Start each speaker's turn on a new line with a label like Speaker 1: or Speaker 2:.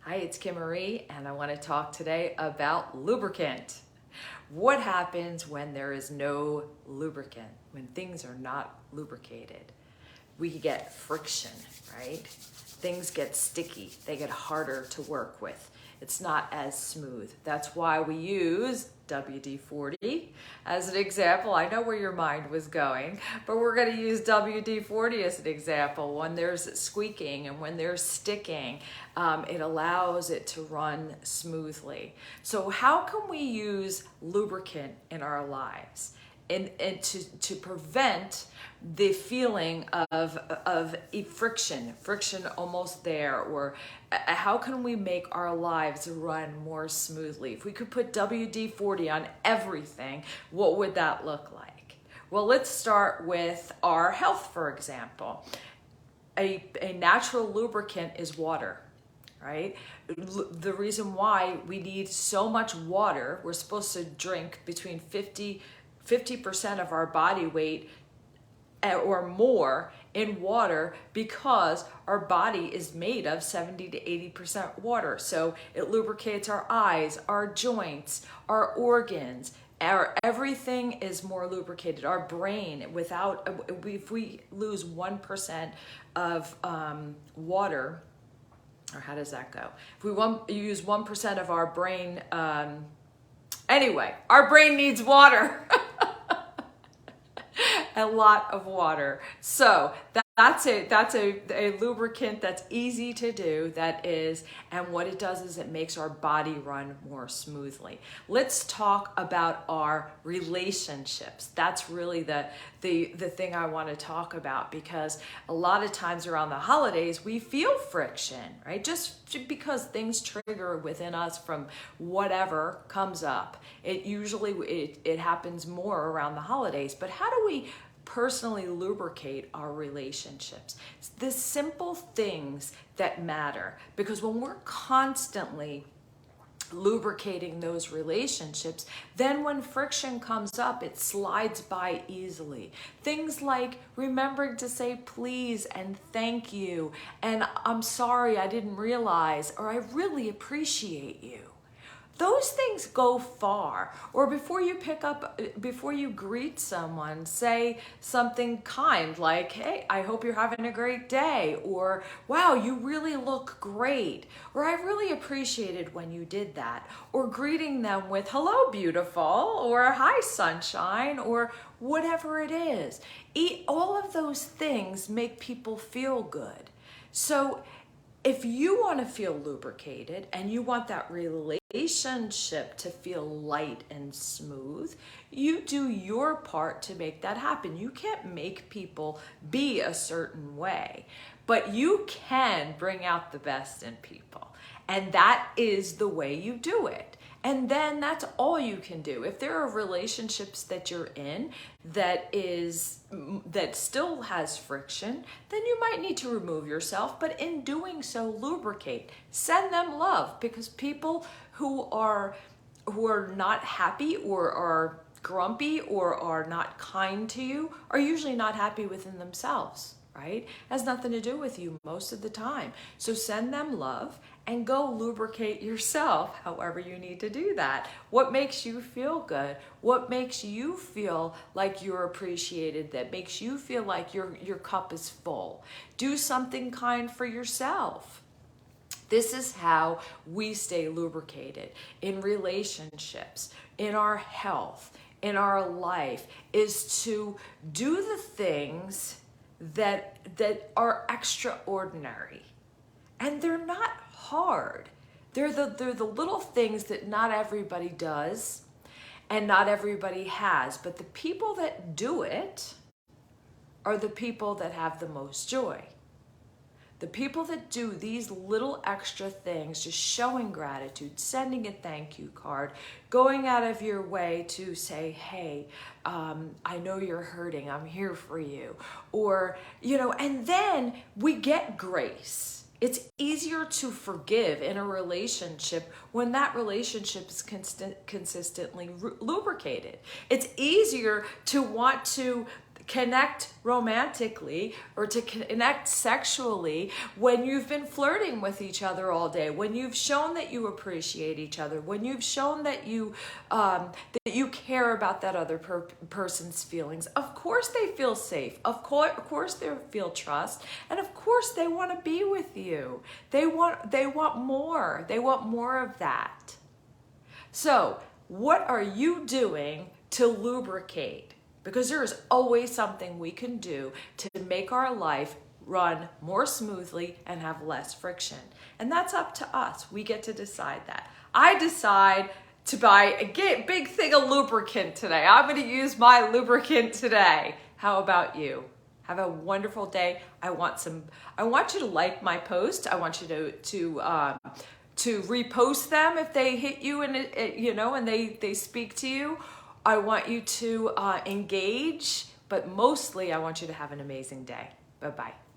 Speaker 1: Hi, it's Kim Marie, and I want to talk today about lubricant. What happens when there is no lubricant, when things are not lubricated? We get friction, right? Things get sticky, they get harder to work with. It's not as smooth. That's why we use WD-40 as an example. I know where your mind was going, but we're going to use WD-40 as an example. When there's squeaking and when there's sticking, it allows it to run smoothly. So how can we use lubricant in our lives? And to prevent the feeling of friction almost there, or how can we make our lives run more smoothly? If we could put WD-40 on everything, what would that look like? Well, let's start with our health, for example. A natural lubricant is water. Right? The reason why we need so much water, we're supposed to drink between 50% of our body weight or more in water, because our body is made of 70 to 80% water. So it lubricates our eyes, our joints, our organs. Everything is more lubricated. Our brain, if we lose 1% of water, or how does that go? If we use 1% of our brain, anyway, our brain needs water. A lot of water. So that's a lubricant that's easy to do, and what it does is it makes our body run more smoothly. Let's talk about our relationships. That's really the thing I want to talk about, because a lot of times around the holidays we feel friction, right? Just because things trigger within us from whatever comes up. It happens more around the holidays. But how do we personally lubricate our relationships? It's the simple things that matter, because when we're constantly lubricating those relationships, then when friction comes up, it slides by easily. Things like remembering to say please and thank you, and I'm sorry, I didn't realize, or I really appreciate you. Those things go far. Or before you greet someone, say something kind like, hey, I hope you're having a great day, or wow, you really look great, or I really appreciated when you did that, or greeting them with hello beautiful, or hi sunshine, or whatever it is. All of those things make people feel good. So if you want to feel lubricated and you want that relationship to feel light and smooth, you do your part to make that happen. You can't make people be a certain way, but you can bring out the best in people. And that is the way you do it. And then that's all you can do. If there are relationships that you're in that still has friction, then you might need to remove yourself, but in doing so, lubricate. Send them love, because people who are not happy, or are grumpy, or are not kind to you, are usually not happy within themselves. Right? It has nothing to do with you most of the time. So send them love and go lubricate yourself however you need to do that. What makes you feel good? What makes you feel like you're appreciated, that makes you feel like your cup is full? Do something kind for yourself. This is how we stay lubricated in relationships, in our health, in our life, is to do the things that are extraordinary, and they're not hard. They're the little things that not everybody does and not everybody has, but the people that do it are the people that have the most joy. The people that do these little extra things, just showing gratitude, sending a thank you card, going out of your way to say, hey, I know you're hurting, I'm here for you. Or, and then we get grace. It's easier to forgive in a relationship when that relationship is consistently lubricated. It's easier to want to connect romantically or to connect sexually when you've been flirting with each other all day, when you've shown that you appreciate each other, when you've shown that you care about that other person's feelings. Of course they feel safe. Of course they feel trust, and of course they want to be with you. They want more. They want more of that. So, what are you doing to lubricate? Because there is always something we can do to make our life run more smoothly and have less friction. And that's up to us. We get to decide that. I decide to buy a big thing of lubricant today. I'm going to use my lubricant today. How about you? Have a wonderful day. I want you to like my post. I want you to repost them if they hit you and and they speak to you. I want you to engage, but mostly I want you to have an amazing day. Bye-bye.